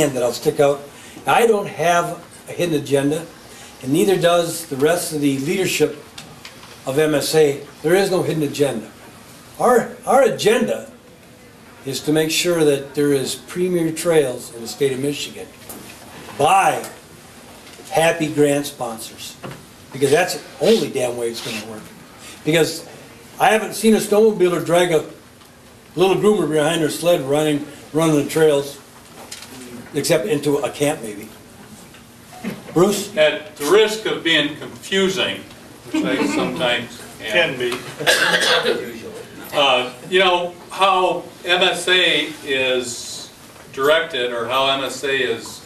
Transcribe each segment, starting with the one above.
that I'll stick out. I don't have a hidden agenda, and neither does the rest of the leadership of MSA. There is no hidden agenda. Our agenda is to make sure that there is premier trails in the state of Michigan by happy grant sponsors, because that's the only damn way it's going to work. Because I haven't seen a snowmobiler drag a little groomer behind their sled running the trails, except into a camp maybe. Bruce? At the risk of being confusing, which I sometimes can be, you know, how MSA is directed, or how MSA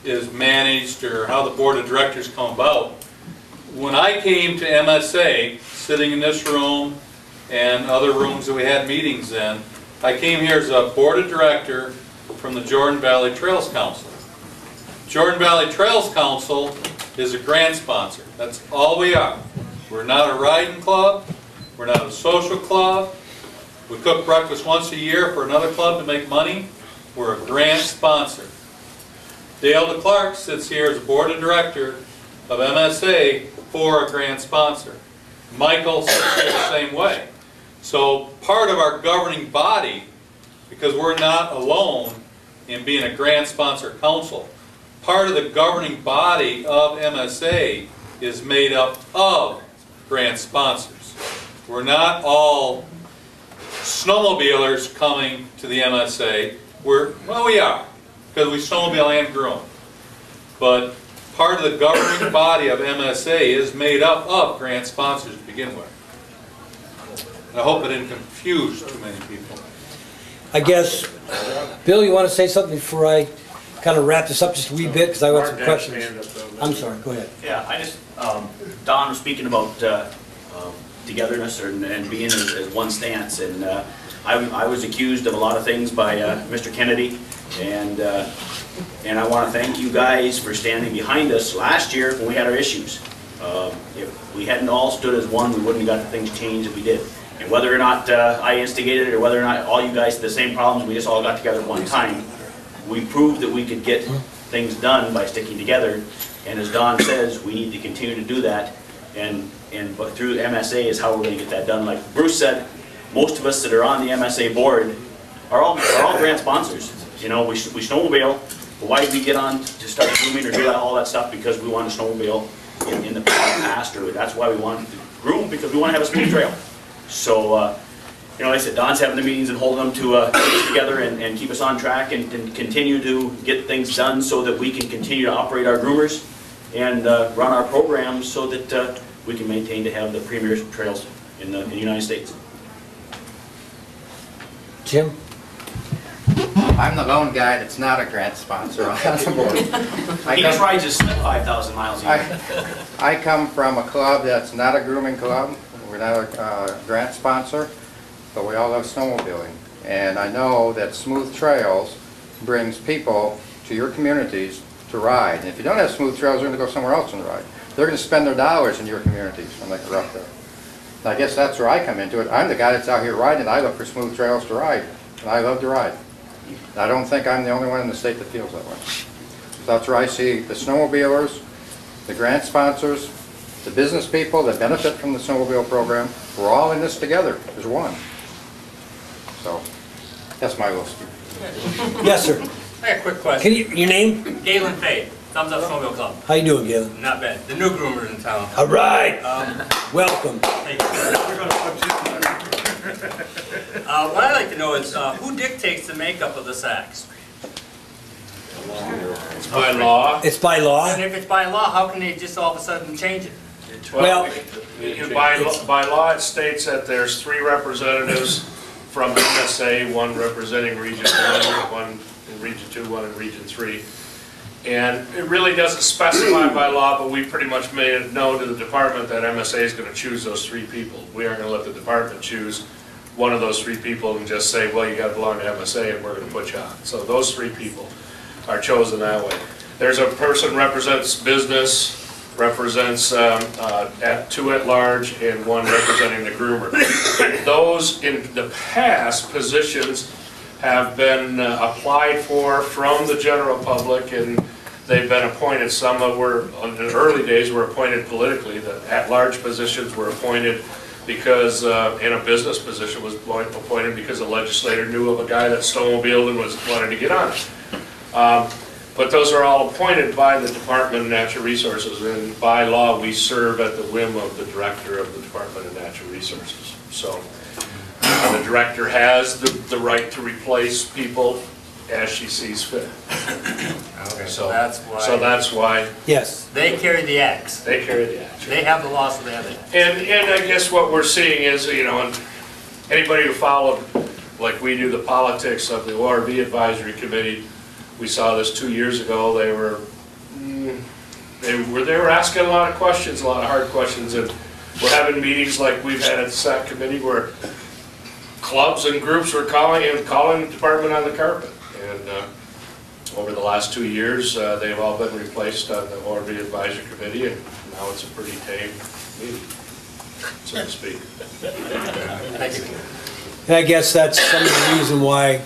is managed, or how the board of directors come about. When I came to MSA, sitting in this room and other rooms that we had meetings in, I came here as a board of director from the Jordan Valley Trails Council. Jordan Valley Trails Council is a grant sponsor. That's all we are. We're not a riding club. We're not a social club. We cook breakfast once a year for another club to make money. We're a grant sponsor. Dale DeClark sits here as a board of director of MSA for a grant sponsor. Michael sits here the same way. So part of our governing body, because we're not alone in being a grant sponsor council, part of the governing body of MSA is made up of grant sponsors. We're not all snowmobilers coming to the MSA. Well, we are, because we snowmobile and groom. But part of the governing body of MSA is made up of grant sponsors to begin with. And I hope I didn't confuse too many people. I guess, Bill, you want to say something before I kind of wrap this up just a wee bit, because I got some questions. I'm sorry, go ahead. Yeah, I just, Don was speaking about togetherness and being as one stance, and I was accused of a lot of things by Mr. Kennedy, and I want to thank you guys for standing behind us last year when we had our issues. If we hadn't all stood as one, we wouldn't have got the things changed that we did. And whether or not I instigated it, or whether or not all you guys had the same problems, we just all got together at one time, we proved that we could get things done by sticking together. And as Don says, we need to continue to do that, but through MSA is how we're going to get that done. Like Bruce said, most of us that are on the MSA board are all grant sponsors. You know, we snowmobile, but why did we get on to start grooming or do all that stuff? Because we want to snowmobile in the past, or that's why we wanted to groom, because we want to have a smooth trail. So, you know, like I said, Don's having the meetings and holding them to get us together and keep us on track and continue to get things done so that we can continue to operate our groomers and run our programs so that we can maintain to have the premier trails in the United States. Jim? I'm the lone guy that's not a grant sponsor on the board. He just rides his sled 5,000 miles a year. I come from a club that's not a grooming club. We're not a grant sponsor, but we all love snowmobiling. And I know that Smooth Trails brings people to your communities to ride. And if you don't have smooth trails, they're going to go somewhere else and ride. They're going to spend their dollars in your communities when they go up there. And I guess that's where I come into it. I'm the guy that's out here riding. I look for smooth trails to ride, and I love to ride. And I don't think I'm the only one in the state that feels that way. So that's where I see the snowmobilers, the grant sponsors, the business people that benefit from the snowmobile program. We're all in this together as one. So that's my little speech. Yes, sir. I got a quick question. Your name? Galen Fade, Thumbs Up Snowmobile Club. How you doing, Galen? Not bad. The new groomers in town. All right. Welcome. Thank you. What I'd like to know is who dictates the makeup of the sacks? It's by law. It's by law? And if it's by law, how can they just all of a sudden change it? Well, by law it states that there's 3 representatives from MSA, 1 representing Region 1, 1 in Region 2, 1 in Region 3. And it really doesn't specify by law, but we pretty much made it known to the department that MSA is going to choose those 3 people. We aren't going to let the department choose one of those 3 people and just say, well, you got to belong to MSA and we're going to put you on. So those 3 people are chosen that way. There's a person represents business, represents 2 at large, and 1 representing the groomer. Those in the past positions have been applied for from the general public, and they've been appointed. Some that were, in the early days, were appointed politically. The at-large positions were appointed because, in a business position was appointed because a legislator knew of a guy that snowmobiled and wanted to get on it. But those are all appointed by the Department of Natural Resources, and by law, we serve at the whim of the director of the Department of Natural Resources. So the director has the right to replace people as she sees fit. Okay, So so that's why Yes. they carry the axe. they carry the action. They have the law, so they have the axe. And I guess what we're seeing is, you know, and anybody who followed, like we do, the politics of the ORV Advisory Committee, we saw this 2 years ago. They were asking a lot of questions, a lot of hard questions, and we're having meetings like we've had at the SAC committee where clubs and groups were calling the department on the carpet. And over the last 2 years, they've all been replaced on the ORV Advisory Committee, and now it's a pretty tame meeting, so to speak. And I guess that's some of the reason why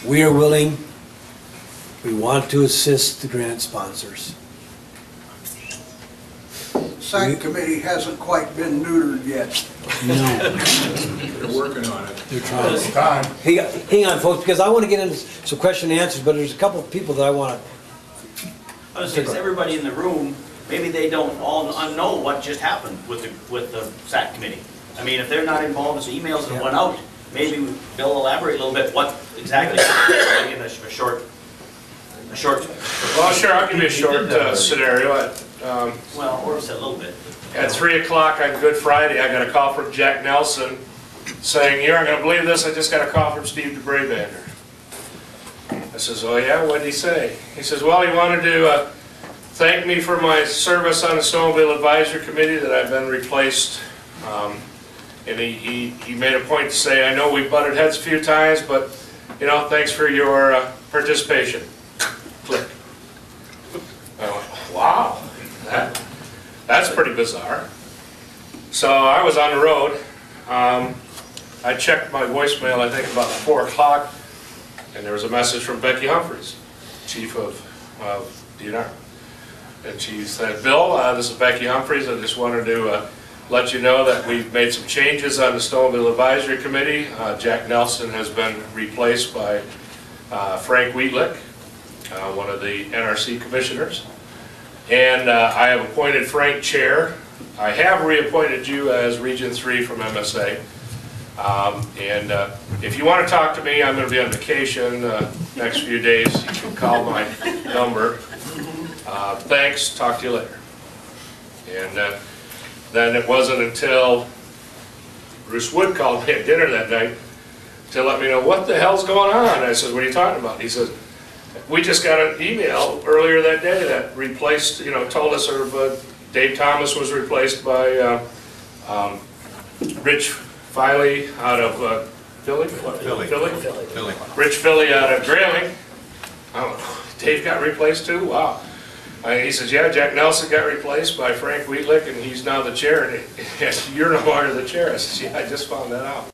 we are willing, we want to assist the grant sponsors. SAC committee hasn't quite been neutered yet. No, They're working on it. they're trying. It's time. Hang on, folks, because I want to get into some question and answers, but there's a couple of people that I want to. I was thinking, everybody in the room, maybe they don't all know what just happened with the SAC committee. I mean, if they're not involved in the emails that went out, maybe Bill elaborate a little bit what exactly, in a short. Well, sure, I'll give you a short scenario. Well, or just a little bit. At 3 o'clock on Good Friday, I got a call from Jack Nelson saying, "You aren't going to believe this, I just got a call from Steve DeBraybander." I says, "Oh yeah, what did he say?" He says, "Well, he wanted to thank me for my service on the Snowmobile Advisory Committee, that I've been replaced. And he made a point to say, I know we butted heads a few times, but, you know, thanks for your participation." Click. I went, wow, that's pretty bizarre. So I was on the road. I checked my voicemail, I think about 4 o'clock, and there was a message from Becky Humphreys, chief of DNR. And she said, "Bill, this is Becky Humphreys. I just wanted to let you know that we've made some changes on the Snowmobile Advisory Committee. Jack Nelson has been replaced by Frank Wheatlick, one of the NRC commissioners. And I have appointed Frank chair. I have reappointed you as Region 3 from MSA. And if you want to talk to me, I'm going to be on vacation next few days. You can call my number. Thanks, talk to you later." And then it wasn't until Bruce Wood called me at dinner that night to let me know what the hell's going on. I said, "What are you talking about?" He said, "We just got an email earlier that day that replaced, you know, told us Dave Thomas was replaced by Rich Filey out of Philly? Philly. Rich Philly out of Grayling. Oh, Dave got replaced too? Wow." He says, "Yeah, Jack Nelson got replaced by Frank Wheatlick, and he's now the chair." And you're no longer the chair. I says, "Yeah, I just found that out."